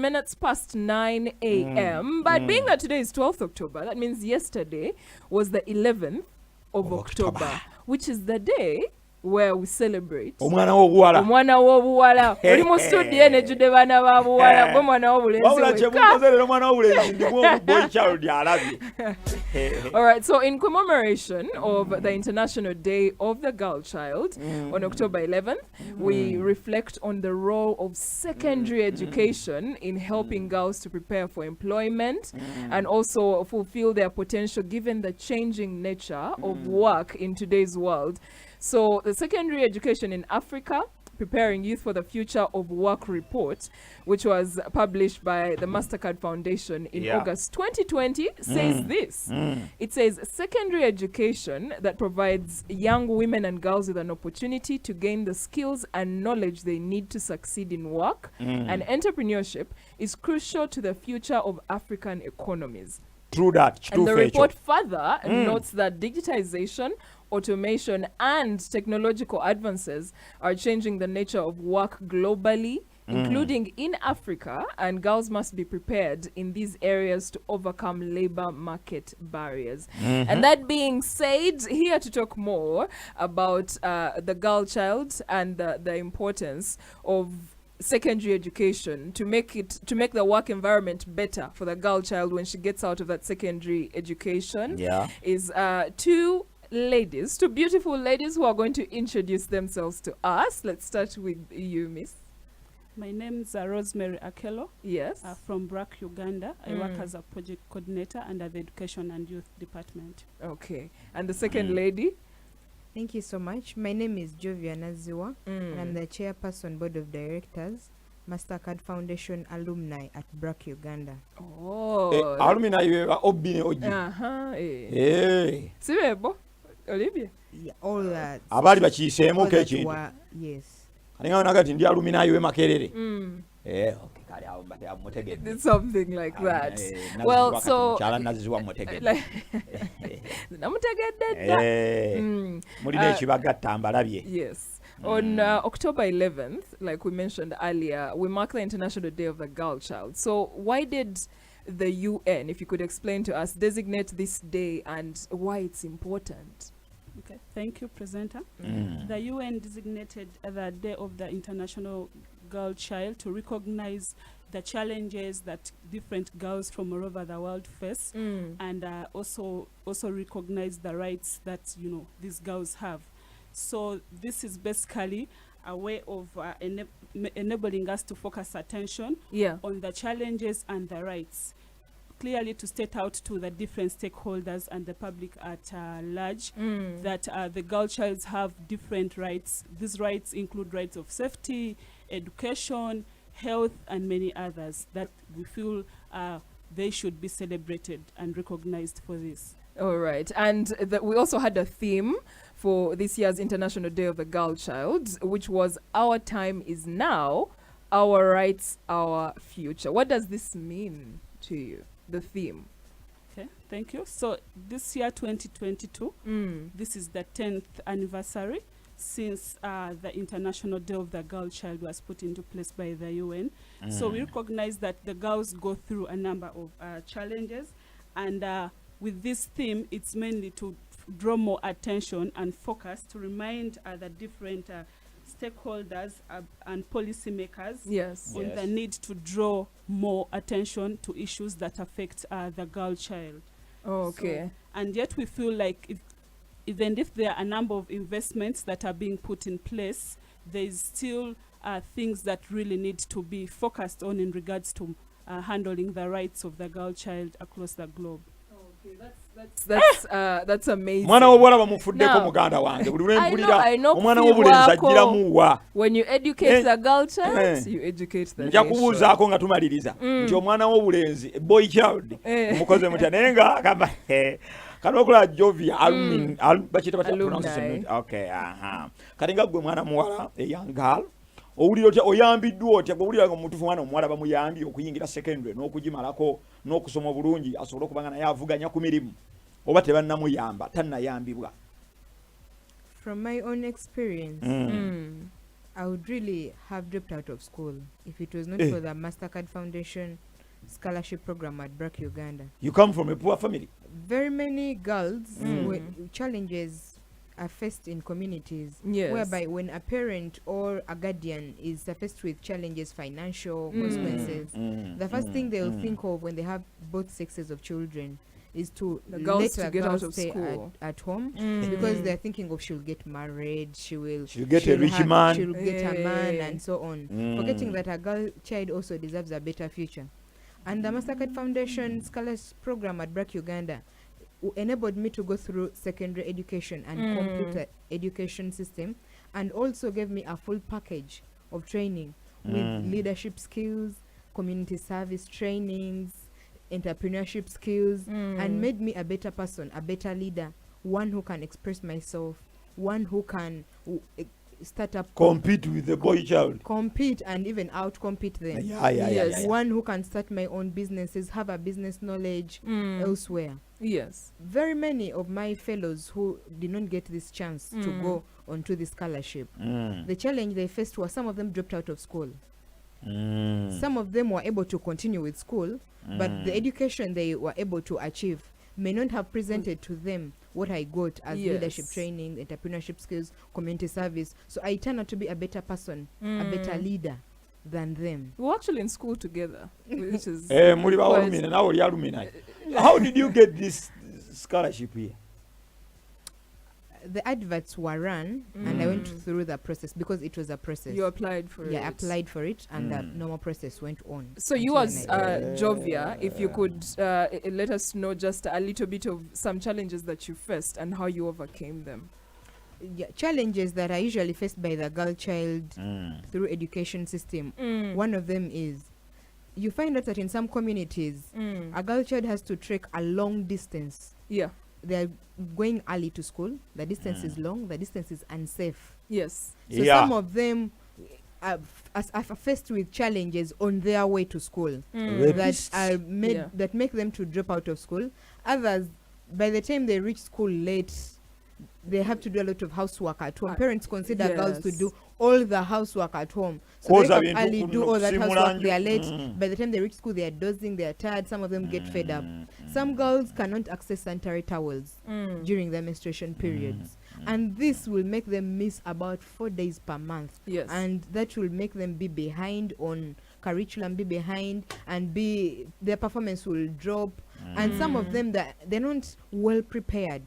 Minutes past 9 a.m. But being that today is 12th October, that means yesterday was the 11th of October, which is the day where we celebrate omwana w'obuwala oli mu studio nejjudde baana ba buwala gwe mwana w'obulenzi All right, so in commemoration of the International Day of the Girl Child on October 11th, we reflect on the role of secondary education in helping girls to prepare for employment and also fulfill their potential given the changing nature of work in today's world. So the secondary education in Africa, preparing youth for the future of work report, which was published by the MasterCard Foundation in August 2020, says this. It says secondary education that provides young women and girls with an opportunity to gain the skills and knowledge they need to succeed in work and entrepreneurship is crucial to the future of African economies. True that. True. And the report further notes that digitization, automation, and technological advances are changing the nature of work globally, including in Africa, and girls must be prepared in these areas to overcome labor market barriers. And that being said, here to talk more about the girl child and the importance of secondary education to make the work environment better for the girl child when she gets out of that secondary education is two beautiful ladies who are going to introduce themselves to us. Let's start with you, Miss. My name is Rosemary Akelo. Yes. From BRAC, Uganda. I work as a project coordinator under the Education and Youth Department. Okay. And the second lady? Thank you so much. My name is Jovia Naziwa, and I'm the chairperson, board of directors, MasterCard Foundation alumni at BRAC, Uganda. Oh. Alumni obine oji. Sibebo, Olivia. Yeah, all that. Abali bakiseemo kechi. Yes. Alinga nakati ndi alumni we makerere. Okay. It's something like that. Well, so yes. On October 11th, like we mentioned earlier, we mark the International Day of the Girl Child. So why did the UN, if you could explain to us, designate this day and why it's important? Okay, thank you, presenter. The UN designated the Day of the International Girl Child to recognize the challenges that different girls from all over the world face, and also recognize the rights that these girls have. So this is basically a way of enabling us to focus attention on the challenges and the rights, clearly to state out to the different stakeholders and the public at large that the girl childs have different rights. These rights include rights of safety, education, health, and many others that we feel they should be celebrated and recognized for this. All right. And we also had a theme for this year's International Day of the Girl Child, which was Our Time is Now, Our Rights, Our Future. What does this mean to you, the theme? Okay, thank you. So this year, 2022, this is the 10th anniversary since the International Day of the Girl Child was put into place by the UN. So we recognize that the girls go through a number of challenges, and with this theme, it's mainly to draw more attention and focus to remind the different stakeholders and policymakers on the need to draw more attention to issues that affect the girl child. Okay. So, and yet we feel like even if there are a number of investments that are being put in place, there is still things that really need to be focused on in regards to handling the rights of the girl child across the globe. Okay, that's amazing. Mwana w'obuwala bamufuddeko muganda wange buli lwempulira omwana w'obulenzi ajjiramu wa. When you educate the girl child, you educate the nation. Nja kubuuzaako nga tumaliriza nti omwana w'obulenzi boy child mukoze mutya naye nga agamba kano okola Jovia bakiyita batya pronunciation. Okay, kati nga gwe mwana muwala young girl owulira otya oyambiddwa otya gwe owulira nga omutuufu mwana omuwala bamuyambye okuyingira secondary n'okugimalako n'okusoma bulungi asobole okubanga naye avuganya ku mirimu oba tebannamuyamba tannayambibwa? From my own experience, I would really have dropped out of school if it was not for the Mastercard Foundation scholarship program at BRAC Uganda. You come from a poor family? Very many girls challenges are faced in communities whereby when a parent or a guardian is faced with challenges, financial consequences, the first thing they'll think of when they have both sexes of children is to the girls let to the get girl out of stay school at home because they're thinking of she'll get married, she'll get a rich man, she'll get a man, and so on, forgetting that a girl child also deserves a better future. And the Mastercard Foundation Scholarship Program at BRAC Uganda enabled me to go through secondary education and complete the education system, and also gave me a full package of training with leadership skills, community service trainings, entrepreneurship skills, and made me a better person, a better leader, one who can express myself, one who can start up, compete with the boy child, compete and even out compete them. One who can start my own businesses, have a business knowledge elsewhere. Yes. Very many of my fellows who did not get this chance to go onto the scholarship, the challenge they faced was some of them dropped out of school. Some of them were able to continue with school, but the education they were able to achieve may not have presented to them what I got as leadership training, entrepreneurship skills, community service. So I turned out to be a better person, a better leader than them. We're actually in school together, which is how did you get this scholarship here? The adverts were run and I went through the process because it was a process. You applied for it. Yeah, I applied for it and the normal process went on. So you as Jovia, if you could let us know just a little bit of some challenges that you faced and how you overcame them. Yeah, challenges that are usually faced by the girl child through education system. One of them is you find out that in some communities a girl child has to trek a long distance. Yeah. They're going early to school. The distance is long. The distance is unsafe. Yes. So some of them are faced with challenges on their way to school that make them to drop out of school. Others, by the time they reach school late, they have to do a lot of housework at home. Parents consider girls to do all the housework at home. So they can early do all that housework. They are late. By the time they reach school, they are dozing, they are tired. Some of them get fed up. Some girls cannot access sanitary towels during their menstruation periods. And this will make them miss about 4 days per month. Yes. And that will make them be behind on curriculum, be behind, and their performance will drop. And some of them, they're not well prepared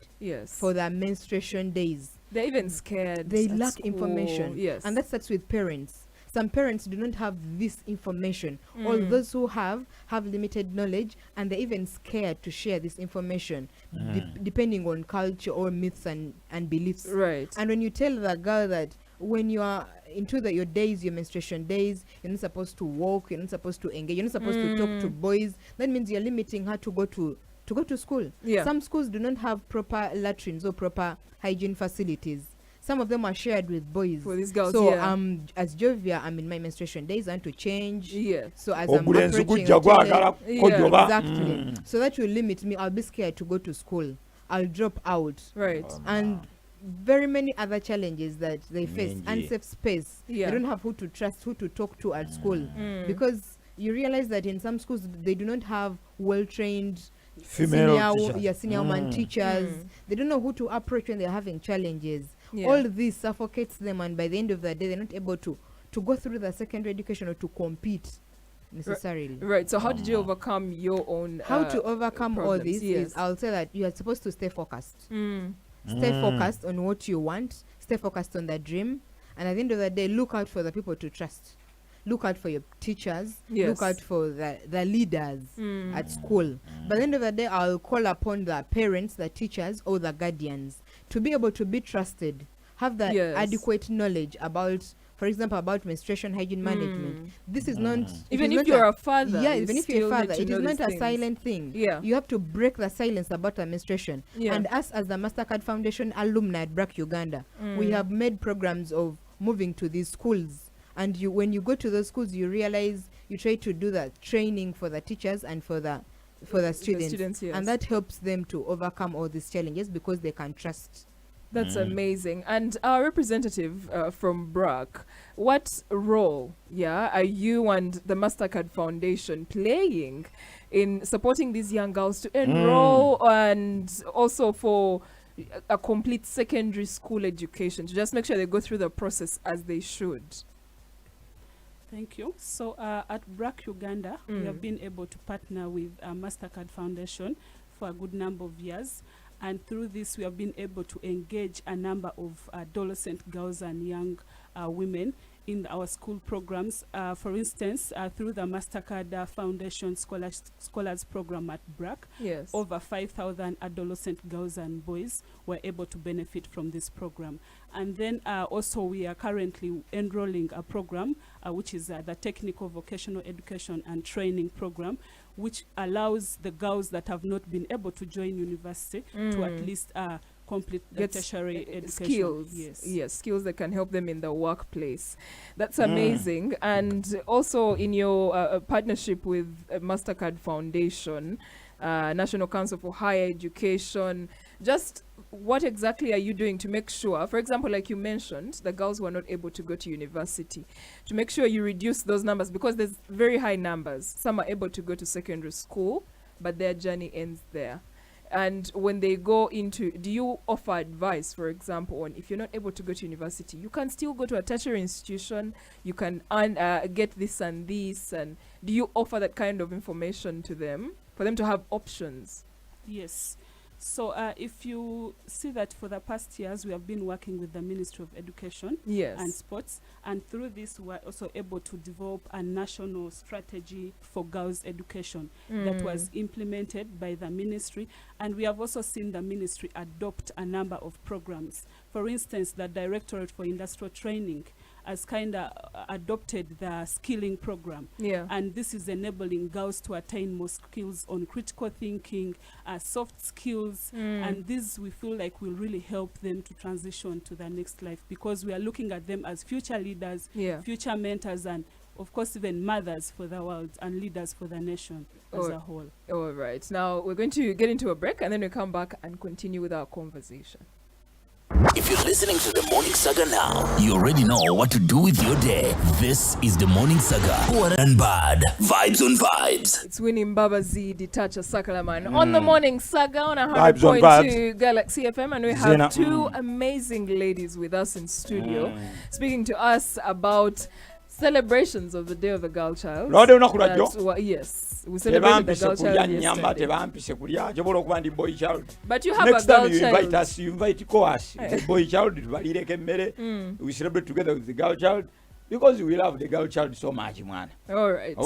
for their menstruation days. They're even scared. They lack information. Yes. And that starts with parents. Some parents do not have this information. All those who have limited knowledge, and they're even scared to share this information, depending on culture or myths and beliefs. Right. And when you tell the girl that when you are into your days, your menstruation days, you're not supposed to walk, you're not supposed to engage, you're not supposed to talk to boys, that means you're limiting her to go to school. Yeah. Some schools do not have proper latrines or proper hygiene facilities. Some of them are shared with boys. For these girls, so as Jovia, I'm in my menstruation days, I want to change. Yeah. So as I'm approaching exactly. So that will limit me. I'll be scared to go to school. I'll drop out. Right. And very many other challenges that they face. Unsafe space. They don't have who to trust, who to talk to at school. Because you realize that in some schools, they do not have well-trained senior woman teachers. They don't know who to approach when they're having challenges. All this suffocates them, and by the end of the day, they're not able to go through the secondary education or to compete necessarily. Right. So how did you overcome your own how to overcome problems? All this is, I'll say that you are supposed to stay focused. Stay focused on what you want. Stay focused on the dream. And at the end of the day, look out for the people to trust. Look out for your teachers. Look out for the leaders at school. But at the end of the day, I'll call upon the parents, the teachers, or the guardians to be able to be trusted, have the adequate knowledge about, for example, about menstruation hygiene management. This is not... Even if you're a father. Yeah, even if you're a father, it is not a silent thing. Yeah. You have to break the silence about the menstruation. Yeah. And us as the Mastercard Foundation alumni at BRAC Uganda, we have made programs of moving to these schools. And when you go to those schools, you realize you try to do that training for the teachers and for the for the students, yes. and that helps them to overcome all these challenges because they can trust. That's amazing. And our representative from BRAC, what role, are you and the MasterCard Foundation playing in supporting these young girls to enroll and also for a complete secondary school education, to just make sure they go through the process as they should? Thank you. So at BRAC Uganda, we have been able to partner with MasterCard Foundation for a good number of years. And through this, we have been able to engage a number of adolescent girls and young women in our school programs. For instance, through the MasterCard Foundation Scholars Program at BRAC, over 5,000 adolescent girls and boys were able to benefit from this program. And then also we are currently enrolling a program, which is the Technical Vocational Education and Training Program, which allows the girls that have not been able to join university to at least complete the tertiary education. Skills. Skills that can help them in the workplace. That's amazing. And also in your partnership with MasterCard Foundation, National Council for Higher Education, just what exactly are you doing to make sure, for example, like you mentioned, the girls who are not able to go to university, to make sure you reduce those numbers, because there's very high numbers. Some are able to go to secondary school, but their journey ends there. And when they go into, do you offer advice, for example, on if you're not able to go to university, you can still go to a tertiary institution, you can get this and this, and do you offer that kind of information to them for them to have options? Yes. So if you see that for the past years, we have been working with the Ministry of Education and Sports, and through this we are also able to develop a national strategy for girls' education that was implemented by the ministry, and we have also seen the ministry adopt a number of programs. For instance, the Directorate for Industrial Training has kind of adopted the skilling program. And this is enabling girls to attain more skills on critical thinking, soft skills, and this we feel like will really help them to transition to the next life, because we are looking at them as future leaders, future mentors, and of course even mothers for the world and leaders for the nation as a whole. All right. Now we're going to get into a break and then we come back and continue with our conversation. If you're listening to the Morning Saga now, you already know what to do with your day. This is the Morning Saga. Good and bad. Vibes on vibes. It's Winnie Mbabazi, Ditacha Sakalaman on the Morning Saga on 100.2 Galaxy FM, and we have two amazing ladies with us in studio speaking to us about celebrations of the Day of the Girl Child. Yes. We celebrate the Girl Child yesterday. But you have next a girl time you child. invite us, you invite us. The boy child, we celebrate together with the girl child, because we love the girl child so much, man. All right.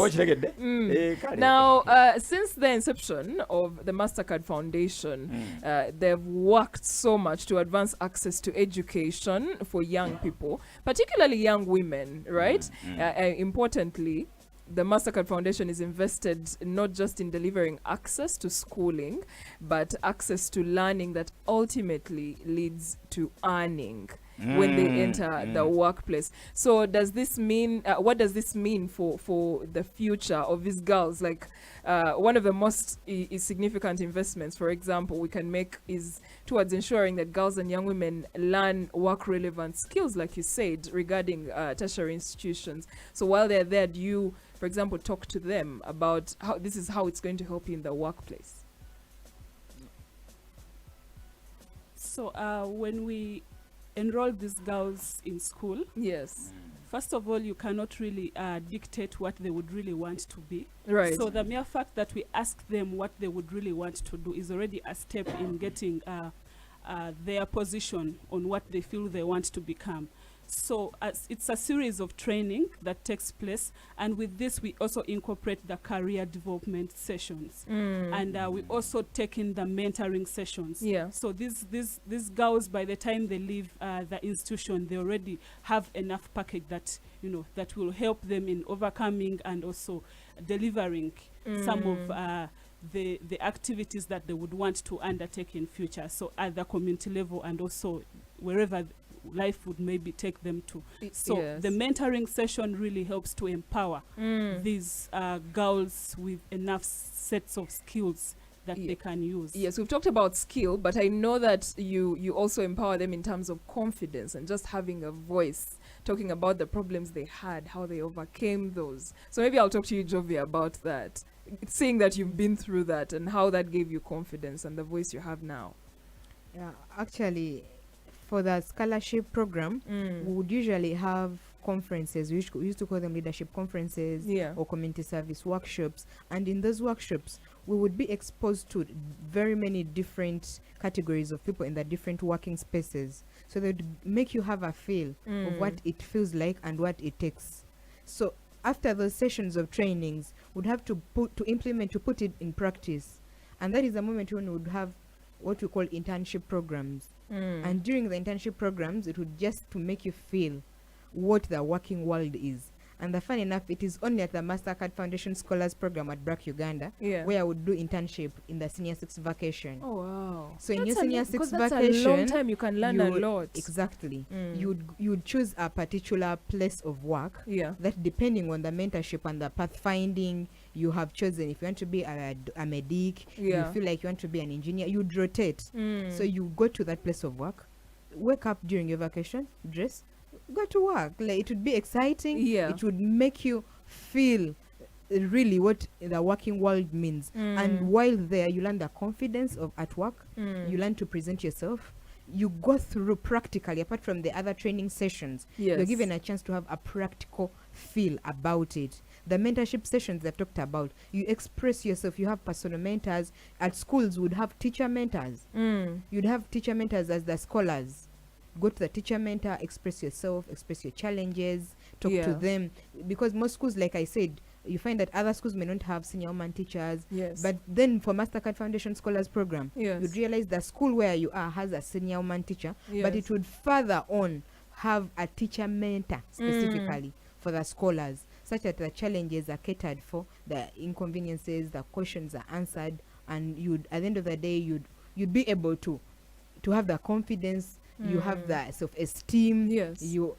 Now, since the inception of the MasterCard Foundation, they've worked so much to advance access to education for young people, particularly young women, right? Importantly, the MasterCard Foundation is invested not just in delivering access to schooling, but access to learning that ultimately leads to earning when they enter the workplace. So does this mean, what does this mean for the future of these girls? Like one of the most significant investments, for example, we can make is towards ensuring that girls and young women learn work-relevant skills, like you said, regarding tertiary institutions. So while they're there, do you, for example, talk to them about how this is how it's going to help you in the workplace? So when we enroll these girls in school, first of all, you cannot really dictate what they would really want to be. Right. So the mere fact that we ask them what they would really want to do is already a step in getting their position on what they feel they want to become. So it's a series of training that takes place, and with this we also incorporate the career development sessions, and we also take in the mentoring sessions. So these girls, by the time they leave the institution, they already have enough package that that will help them in overcoming and also delivering some of the activities that they would want to undertake in future. So at the community level and also wherever life would maybe take them to. So Yes. the mentoring session really helps to empower these girls with enough sets of skills that they can use. Yes, we've talked about skill, but I know that you also empower them in terms of confidence and just having a voice, talking about the problems they had, how they overcame those. So maybe I'll talk to you, Jovia, about that, seeing that you've been through that and how that gave you confidence and the voice you have now. Yeah, actually, for the scholarship program, we would usually have conferences. We used to call them leadership conferences or community service workshops. And in those workshops, we would be exposed to very many different categories of people in the different working spaces. So they would make you have a feel of what it feels like and what it takes. So after those sessions of trainings, we'd have to put it in practice. And that is the moment when we would have what we call internship programs. And during the internship programs, it would just to make you feel what the working world is. And the fun enough, it is only at the MasterCard Foundation Scholars Program at BRAC Uganda where I would do internship in the Senior 6 vacation. Oh, wow. So in your Senior 6 that's vacation, a long time you can learn a lot. Exactly. You'd choose a particular place of work that, depending on the mentorship and the pathfinding you have chosen, if you want to be a medic, you feel like you want to be an engineer, you'd rotate. So you go to that place of work, wake up during your vacation, dress, go to work. Like, it would be exciting. It would make you feel really what the working world means. And while there, you learn the confidence of at work. You learn to present yourself. You go through practically, apart from the other training sessions, you're given a chance to have a practical feel about it. The mentorship sessions I've talked about, you express yourself. You have personal mentors. At schools, would have teacher mentors. You'd have teacher mentors as the scholars. Go to the teacher mentor, express yourself, express your challenges, talk to them. Because most schools, like I said, you find that other schools may not have senior woman teachers. But then for MasterCard Foundation Scholars Program, you'd realize the school where you are has a senior woman teacher, but it would further on have a teacher mentor specifically for the scholars, such that the challenges are catered for, the inconveniences, the questions are answered, and you'd, at the end of the day, you'd be able to have the confidence. You have the self-esteem. You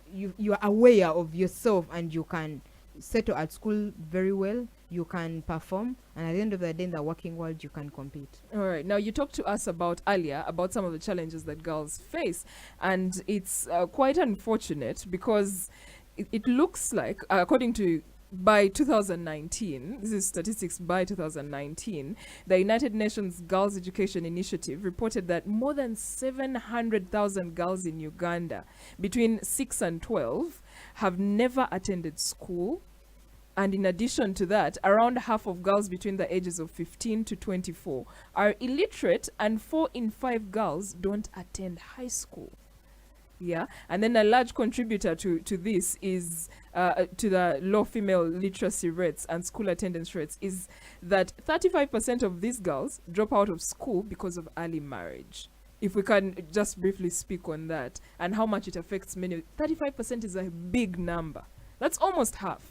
are aware of yourself, and you can settle at school very well. You can perform, and at the end of the day, in the working world, you can compete. All right. Now, you talked to us earlier about some of the challenges that girls face, and it's quite unfortunate because it looks like, according to by 2019, this is statistics by 2019, the United Nations Girls Education Initiative reported that more than 700,000 girls in Uganda between 6 and 12 have never attended school. And in addition to that, around half of girls between the ages of 15 to 24 are illiterate, and 4 in 5 girls don't attend high school. And then a large contributor to this is to the low female literacy rates and school attendance rates is that 35% of these girls drop out of school because of early marriage. If we can just briefly speak on that and how much it affects many. 35% is a big number. That's almost half.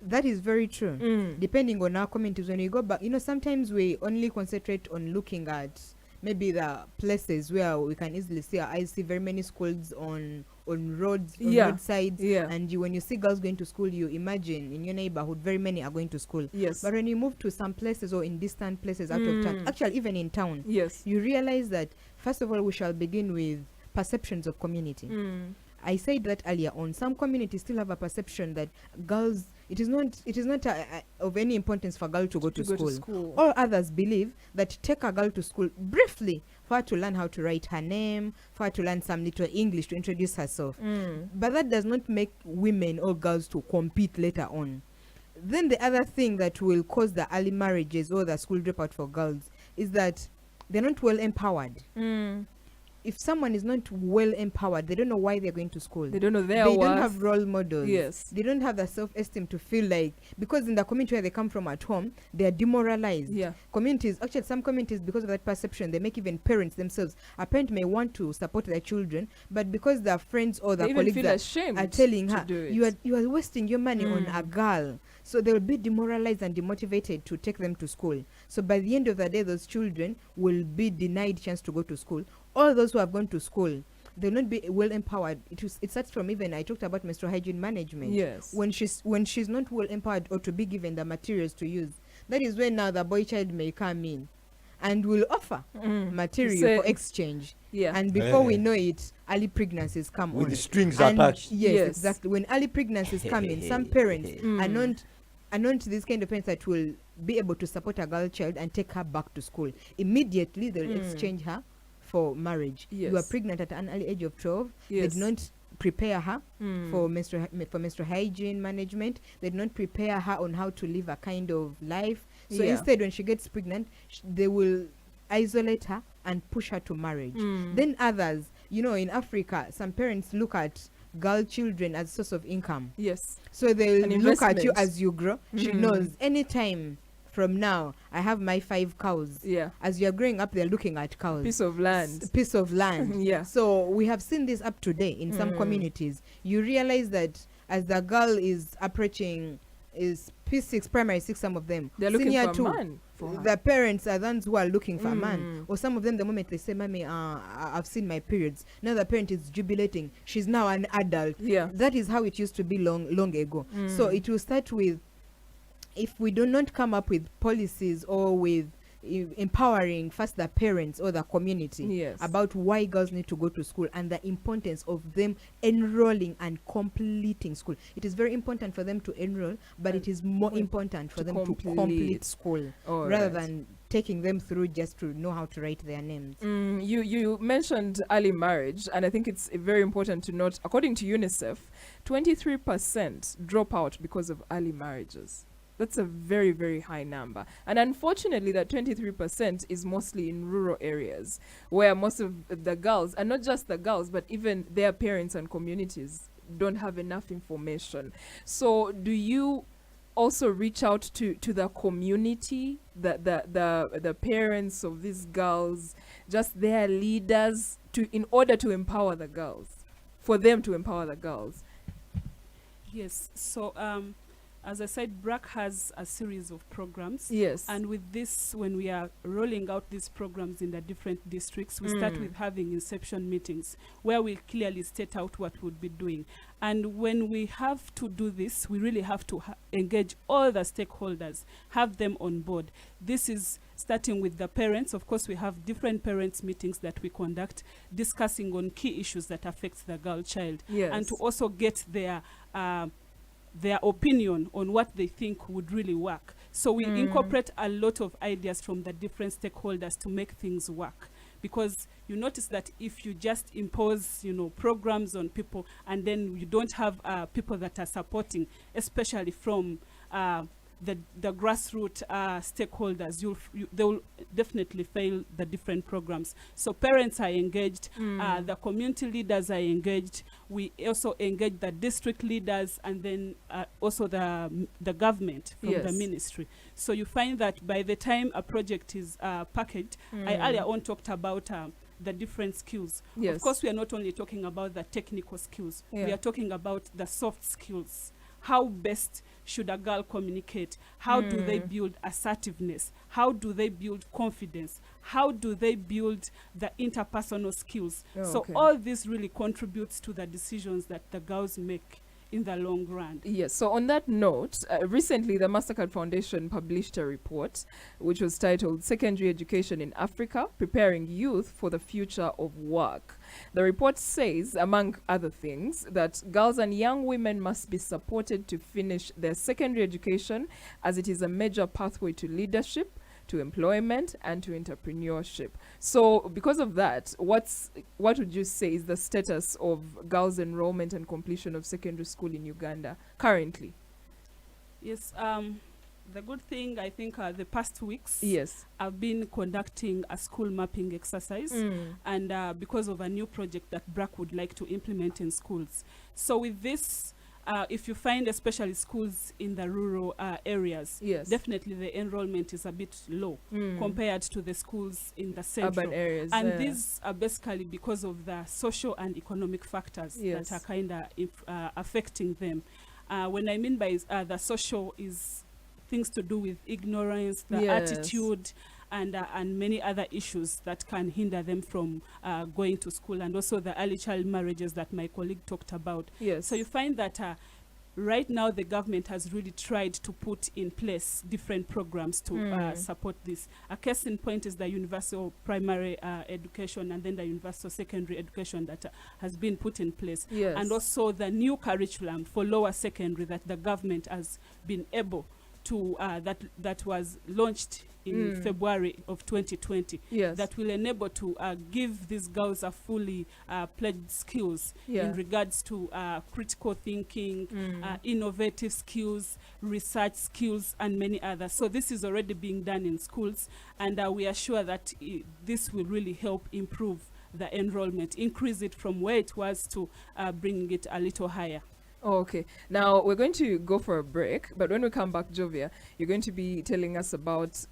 That is very true. Depending on our communities, when we go back, sometimes we only concentrate on looking at maybe the places where we can easily see our eyes, see very many schools on roads, on roadsides. And when you see girls going to school, you imagine in your neighborhood very many are going to school. But when you move to some places or in distant places out of town, actually even in town, you realize that first of all we shall begin with perceptions of community. I said that earlier on. Some communities still have a perception that girls, it is not of any importance for a girl to go to school. All others believe that take a girl to school briefly for her to learn how to write her name, for her to learn some little English to introduce herself. But that does not make women or girls to compete later on. Then the other thing that will cause the early marriages or the school dropout for girls is that they're not well empowered. If someone is not well empowered, they don't know why they're going to school. They don't know their worth. They don't have role models. They don't have the self-esteem to feel like, because in the community where they come from at home, they are demoralized. Communities, actually some communities, because of that perception, they make even parents themselves. A parent may want to support their children, but because their friends or their colleagues are telling her, you are wasting your money on a girl. So they will be demoralized and demotivated to take them to school. So by the end of the day, those children will be denied chance to go to school. All those who have gone to school, they'll not be well empowered. It starts from, even I talked about menstrual hygiene management. Yes. When she's not well empowered or to be given the materials to use, that is when now the boy child may come in and will offer material for exchange. Yeah. And before we know it, early pregnancies come with on. the strings And attached. Yes, exactly. When early pregnancies come in, some parents are not these kind of parents that will be able to support a girl child and take her back to school. Immediately they'll exchange her for marriage. Yes. You are pregnant at an early age of 12. Yes. They did not prepare her for menstrual hygiene management. They did not prepare her on how to live a kind of life. So instead, when she gets pregnant, they will isolate her and push her to marriage. Then others, you know, in Africa, some parents look at girl children as a source of income. Yes. So they'll look at you as you grow. She knows anytime from now I have my 5 cows. Yeah. As you're growing up, they're looking at cows. Piece of land. Piece of land. Yeah. So we have seen this up to date in some communities. You realize that as the girl is approaching is P6, primary 6, some of them. They're looking Senior for a 2, man. For her. the parents are the ones who are looking for a man. Or some of them, the moment they say, Mommy, I've seen my periods. Now the parent is jubilating. She's now an adult. Yeah. That is how it used to be long ago. So it will start with, if we do not come up with policies or with empowering first the parents or the community about why girls need to go to school and the importance of them enrolling and completing school. It is very important for them to enroll, but it is more important for them to complete school rather than taking them through just to know how to write their names. You mentioned early marriage, and I think it's very important to note, according to UNICEF, 23% drop out because of early marriages. That's a very, very high number. And unfortunately, that 23% is mostly in rural areas where most of the girls, and not just the girls, but even their parents and communities don't have enough information. So do you also reach out to the community, the parents of these girls, just their leaders, in order to empower the girls, for them to empower the girls? Yes. So as I said, BRAC has a series of programs. Yes. And with this, when we are rolling out these programs in the different districts, we start with having Inception Meetings, where we clearly state out what we'll be doing. And when we have to do this, we really have to engage all the stakeholders, have them on board. This is starting with the parents. Of course, we have different parents meetings that we conduct, discussing on key issues that affect the girl child. Yes. And to also get their opinion on what they think would really work. So we incorporate a lot of ideas from the different stakeholders to make things work. Because you notice that if you just impose, programs on people and then you don't have people that are supporting, especially from the grassroots stakeholders, they will definitely fail the different programs. So parents are engaged, the community leaders are engaged. We also engage the district leaders and then also the government from the ministry. So you find that by the time a project is packaged, I earlier on talked about the different skills. Yes. Of course, we are not only talking about the technical skills, we are talking about the soft skills. How best should a girl communicate? How do they build assertiveness? How do they build confidence? How do they build the interpersonal skills? So all this really contributes to the decisions that the girls make in the long run. Yes. So on that note, recently the Mastercard Foundation published a report which was titled Secondary Education in Africa, Preparing Youth for the Future of Work. The report says, among other things, that girls and young women must be supported to finish their secondary education, as it is a major pathway to leadership, to employment, and to entrepreneurship. So because of that, what would you say is the status of girls' enrollment and completion of secondary school in Uganda currently? Yes, the good thing, I think, the past weeks, I've been conducting a school mapping exercise, and because of a new project that BRAC would like to implement in schools. So with this, if you find especially schools in the rural areas, definitely the enrollment is a bit low compared to the schools in the central urban areas. And these are basically because of the social and economic factors that are kind of affecting them. When I mean by the social is things to do with ignorance, the attitude, and many other issues that can hinder them from going to school, and also the early child marriages that my colleague talked about. Yes. So you find that right now the government has really tried to put in place different programs to support this. A case in point is the universal primary education, and then the universal secondary education that has been put in place. Yes. And also the new curriculum for lower secondary that the government has been able to, that was launched in February of 2020, Yes. that will enable to give these girls a fully pledged skills in regards to critical thinking, innovative skills, research skills, and many others. So this is already being done in schools, and we are sure that this will really help improve the enrollment, increase it from where it was to bring it a little higher. Oh, okay. Now we're going to go for a break, but when we come back, Jovia, you're going to be telling us about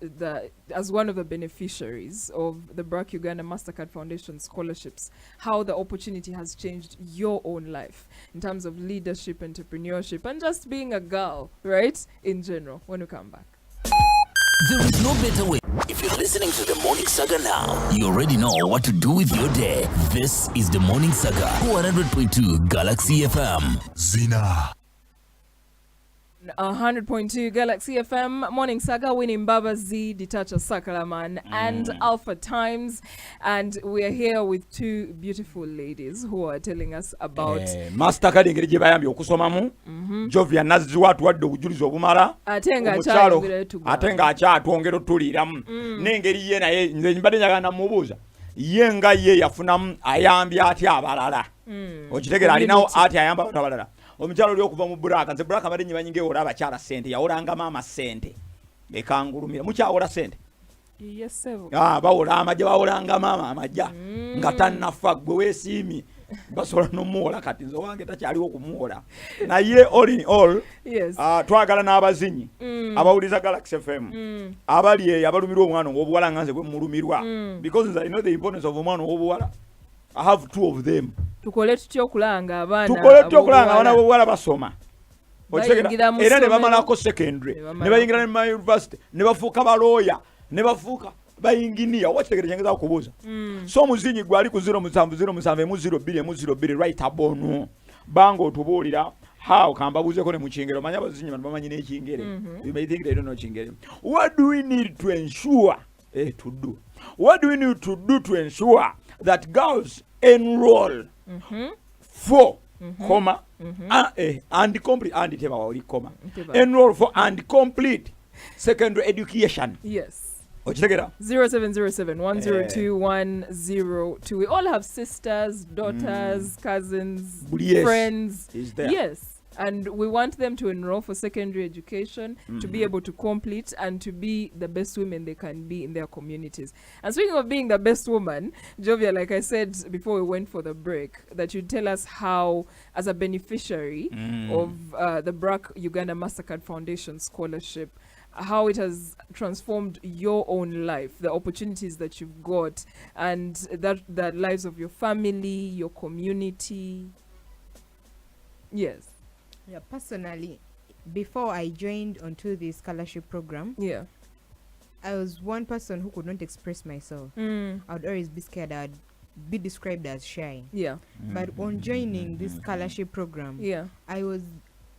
as one of the beneficiaries of the BRAC Uganda Mastercard Foundation scholarships, how the opportunity has changed your own life in terms of leadership, entrepreneurship, and just being a girl, right? In general, when we come back. There is no better way. If you're listening to the Morning Saga now, you already know what to do with your day. This is the Morning Saga, 100.2 Galaxy FM. Zina. 100.2 Galaxy FM, Morning Saga, winning Baba Z, Ditacha Sakalaman, and Alpha Times. And we are here with two beautiful ladies who are telling us about Mastercard engeri gye bayambye okusomamu. Jovia nazziwa atuwadde obujulizi obumala. ate nga akyatwongera otuliiramu. N'engeri ye naye nze mbadde njagala namubuuza. Ye nga ye yafunamu ayambye atya abalala. Okitegeera alinawo ati ayamba abantu abalala. Omukyalo oli okuva mu Buraka, nze Buraka mbadde nyibanyinga ewola abakyala ssente, yawolanga maama ssente. Ekangulumira. Mukyawola ssente? Yes, sebo. Bawola amajja, bawolanga maama amajja. Nga tannafa gwe weesiimye. Basobola n'omuwola kati nze wange takyaliwo okumuwola. Naye all in all, twagala n'abazinyi abawuliza Galaxy FM. Abali eyo abalumirwa omwana ow'obuwala nga nze bwe mulumirwa. Because I know the importance of omwana ow'obuwala. I have two of them. Tukole tutyo okulanga abaana b'obuwala basoma. Era ne bamalako secondary, ne bayingira ne university, ne bafuuka balooya, ne bafuuka bayinginiya. Wakitegeera kye ngeza okubuuza. So omuzinyi gwali ku 0707 right abono. Banga otubuulira how kambabuuzeko ne mu Kingere. Manya abazinyi bano bamanyi n'Ekingere. You may think they don't know Kingere. What do we need to ensure What do we need to do to ensure that girls enroll for and complete enroll for and complete secondary education? Yes. Okitegeera? 0707-102-102. We all have sisters, daughters, cousins, friends. Is there? Yes. And we want them to enroll for secondary education, to be able to complete and to be the best women they can be in their communities. And speaking of being the best woman, Jovia, like I said before we went for the break, that you tell us how, as a beneficiary of the BRAC Uganda Mastercard Foundation scholarship, how it has transformed your own life, the opportunities that you've got, and the lives of your family, your community. Yes. Yeah, personally, before I joined onto the scholarship program, I was one person who could not express myself. I would always be scared. I'd be described as shy. But on joining this scholarship program, I was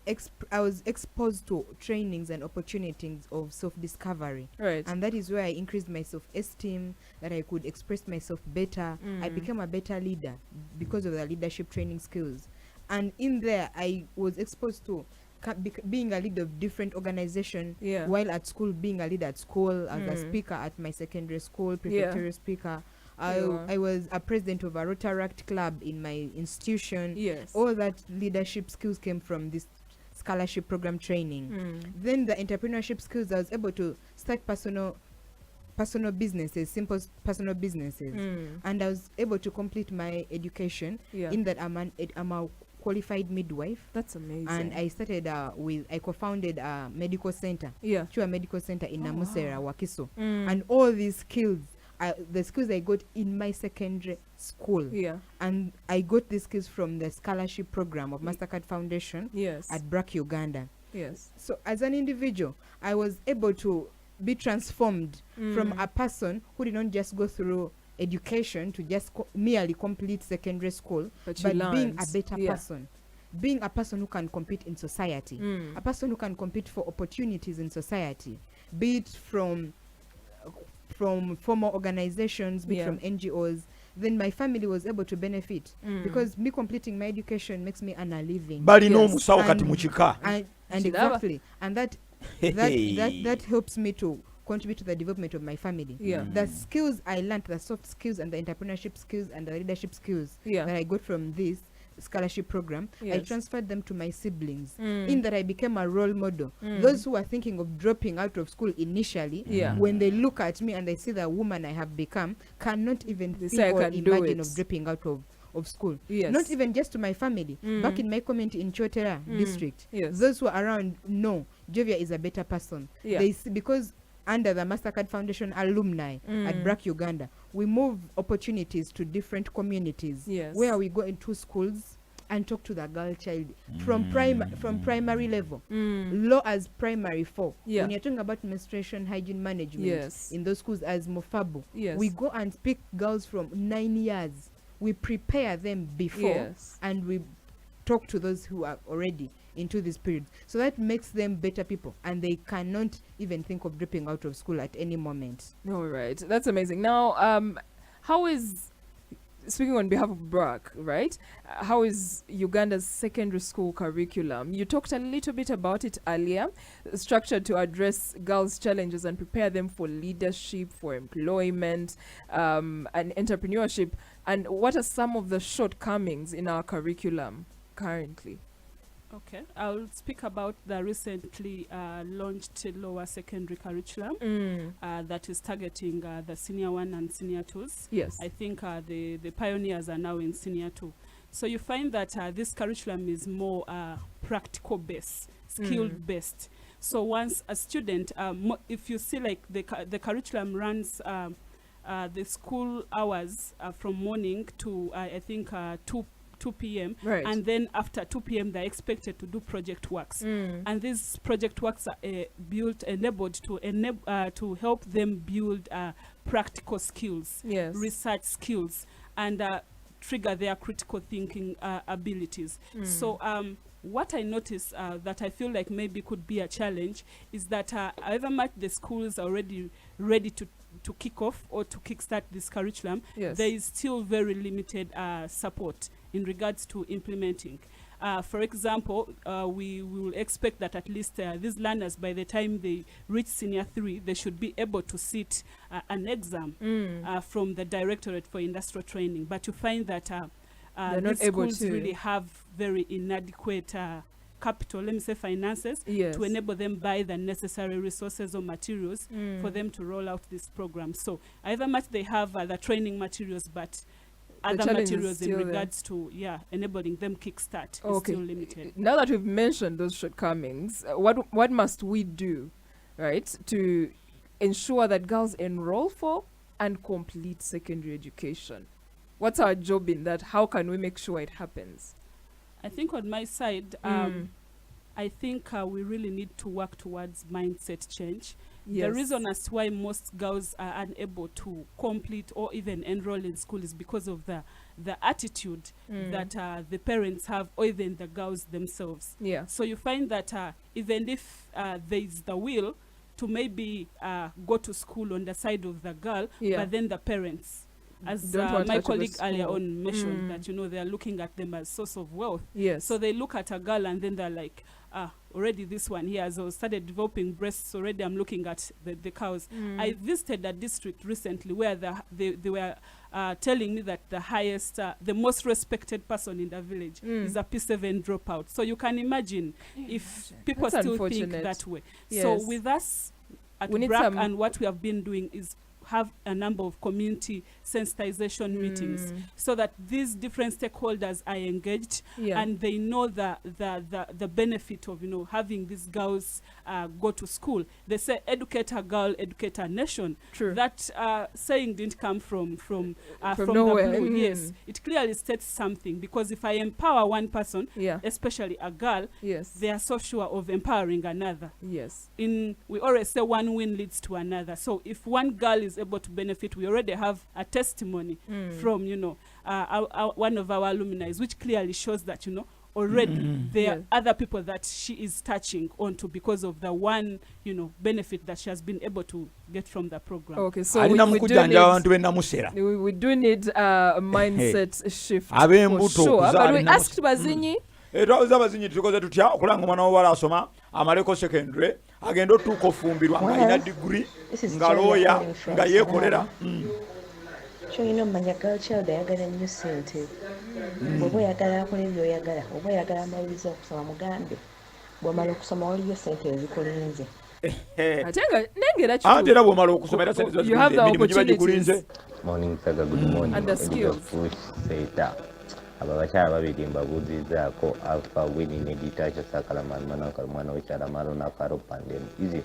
exposed to trainings and opportunities of self-discovery. Right. And that is where I increased my self-esteem, that I could express myself better. I became a better leader because of the leadership training skills. And in there, I was exposed to being a leader of different organizations, while at school, being a leader at school, as a speaker at my secondary school, prefectural speaker. I was a president of a Rotaract club in my institution. All that leadership skills came from this scholarship program training. Then the entrepreneurship skills, I was able to start personal businesses, simple personal businesses. And I was able to complete my education in that I'm a qualified midwife. That's amazing. And I started I co-founded a medical center, Chua Medical Center in Namusera, Wakiso. And all these skills, the skills I got in my secondary school. And I got these skills from the scholarship program of Mastercard Foundation at BRAC Uganda. So as an individual, I was able to be transformed from a person who did not just go through education to just merely complete secondary school, but being a better person, being a person who can compete in society, a person who can compete for opportunities in society, be it from formal organizations, be it from NGOs. Then my family was able to benefit because me completing my education makes me earn a living. And exactly, and that helps me to contribute to the development of my family. The skills I learned, the soft skills and the entrepreneurship skills and the leadership skills that I got from this scholarship program, I transferred them to my siblings, in that I became a role model. Those who were thinking of dropping out of school initially, when they look at me and they see the woman I have become, cannot even think or imagine of dropping out of school. Not even just to my family, back in my community in Chotera district, those who are around know Jovia is a better person. They see, because under the MasterCard Foundation alumni at BRAC Uganda, we move opportunities to different communities where we go into schools and talk to the girl child from primary level, low as primary 4. When you're talking about menstruation hygiene management in those schools as Mofabu, we go and pick girls from 9 years. We prepare them before and we talk to those who are already into this period, so that makes them better people and they cannot even think of dropping out of school at any moment. All right, that's amazing. Now how is, speaking on behalf of BRAC, right, how is Uganda's secondary school curriculum? You talked a little bit about it earlier, structured to address girls' challenges and prepare them for leadership, for employment, and entrepreneurship. And what are some of the shortcomings in our curriculum currently? Okay, I'll speak about the recently launched lower secondary curriculum that is targeting the senior 1 and senior 2s. I think the pioneers are now in senior 2. So you find that this curriculum is more practical based, skilled based. So once a student, if you see like the curriculum runs the school hours from morning to I think 2 p.m. And then after 2 p.m. they're expected to do project works, and these project works are enabled to help them build practical skills, research skills, and trigger their critical thinking abilities. So what I notice that I feel like maybe could be a challenge is that however much the schools are already ready to kick off or to kickstart this curriculum, there is still very limited support in regards to implementing. For example, we will expect that at least these learners, by the time they reach senior 3, they should be able to sit an exam from the Directorate for Industrial Training. But you find that these schools really have very inadequate capital, let me say finances, to enable them buy the necessary resources or materials for them to roll out this program. So however much they have the training materials, but other materials in regards to enabling them kickstart is still limited. Now that we've mentioned those shortcomings, what must we do, right, to ensure that girls enroll for and complete secondary education? What's our job in that? How can we make sure it happens? I think on my side, I think we really need to work towards mindset change. The reason as to why most girls are unable to complete or even enroll in school is because of the attitude that the parents have, or even the girls themselves. So you find that even if there is the will to maybe go to school on the side of the girl, but then the parents, as my colleague earlier on mentioned, that they are looking at them as source of wealth. So they look at a girl and then they're like, already this one here has started developing breasts already. I'm looking at the cows. I visited a district recently where they were telling me that the highest, the most respected person in the village is a P7 dropout. So you can imagine if people That's still think that way. So with us at BRAC, and what we have been doing is have a number of community sensitization meetings so that these different stakeholders are engaged and they know the benefit of, having these girls go to school. They say educate a girl, educate a nation. True. That saying didn't come from nowhere. the blue. Yes, it clearly states something, because if I empower one person, especially a girl, they are so sure of empowering another. Yes. We always say one win leads to another. So if one girl is able to benefit, we already have a testimony from one of our alumni, which clearly shows that already there are other people that she is touching onto because of the one benefit that she has been able to get from the program. Okay, so we do need a mindset shift for sure. But we asked Bazinyi. Etwabuza Bazinyi tukoze tutya okulanga omwana w'obuwala asoma amaleko secondary agenda otuuka ofumbirwa ng'alina degree nga lawyer nga yeekolera. Kyolina omanya girl child ayagala nnyo ssente. Bw'oba oyagala akola by'oyagala, oba oyagala amaliriza okusoma mugambe bw'omala okusoma waliyo ssente ezikulinze. Ate era bw'omala okusoma era ssente emirimu giba gikulinze. Morning Saga, good morning. And the skills. Abakyala babiri mbabuuzizaako alpha winning editacha sakalamani manakala mwana w'ekyala malona karo pandemic izi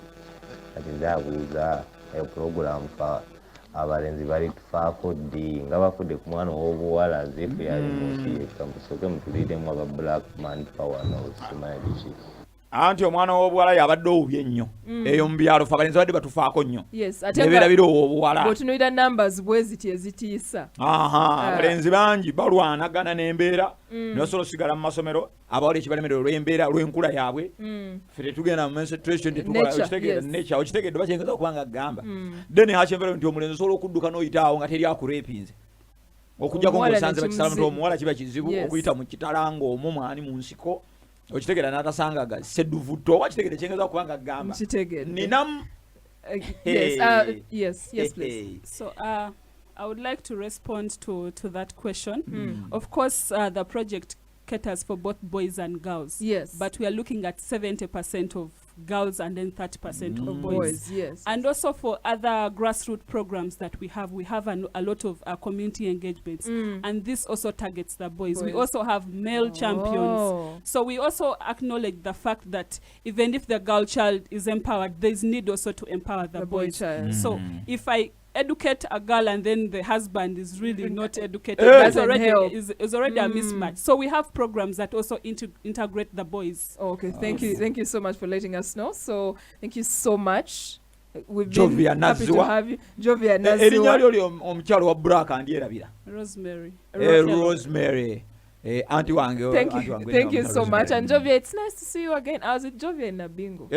kati nze abuuza program fa abalenzi bali tufaako ddi nga bafudde ku mwana w'obuwala zefu yali munsi yekka musooke mutuliiremu aba black man power nosimanyadiki anti omwana w'obuwala yabadde owubye ennyo eyo mu byalo fe abalenzi badde batufaako nnyo nebeera biri ow'obuwala bw'otunuulira numbers bwe ziti ezitiisa abalenzi bangi balwanagana n'embeera ne basobola osigala mu masomero abawala ekibalemerero olw'embeera olw'enkula yaabwe ffe tetugenda mu menstruation okitegedde bakyengeza okubanga gamba then hakyembeera nti omulenzi osobola okudduka n'oyitaawo nga teri akurepinze okujjako ng'osanze bakisalamu nti omuwala kiba kizibu okuyita mu kitala ng'omwo mwani mu nsiko okitegera n'atasangaga sedduvuto oba kitegere kyengeza okubanga gamba ninamu. Yes, please. So I would like to respond to that question. Of course, the project caters for both boys and girls. Yes. But we are looking at 70% of girls and then 30% of boys. Yes. And also for other grassroots programs that we have a lot of community engagements. And this also targets the boys. We also have male champions. So we also acknowledge the fact that even if the girl child is empowered, there is need also to empower the boy child. So if I educate a girl and then the husband is really not educated, that's already is already a mismatch. So we have programs that also integrate the boys. Okay, thank you so much for letting us know. So thank you so much. We've been happy to have you. Jovia Naziwa. Erinnya lyo omukyalo wa Black andyerabira. Rosemary. Auntie wange. Thank you so much. And Jovia, it's nice to see you again. I was with Jovia in Nabingo.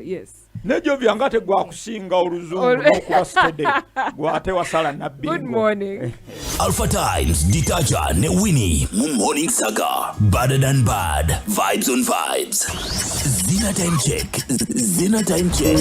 Yes. Ne Jovia ngate gwa kusinga oluzungu n'okuba stede gwate wasala Nabingo. Good morning. Alpha Times, Ditacha, ne Winnie, Morning Saga, Better Than Bad, Vibes on Vibes. Zina Time Check.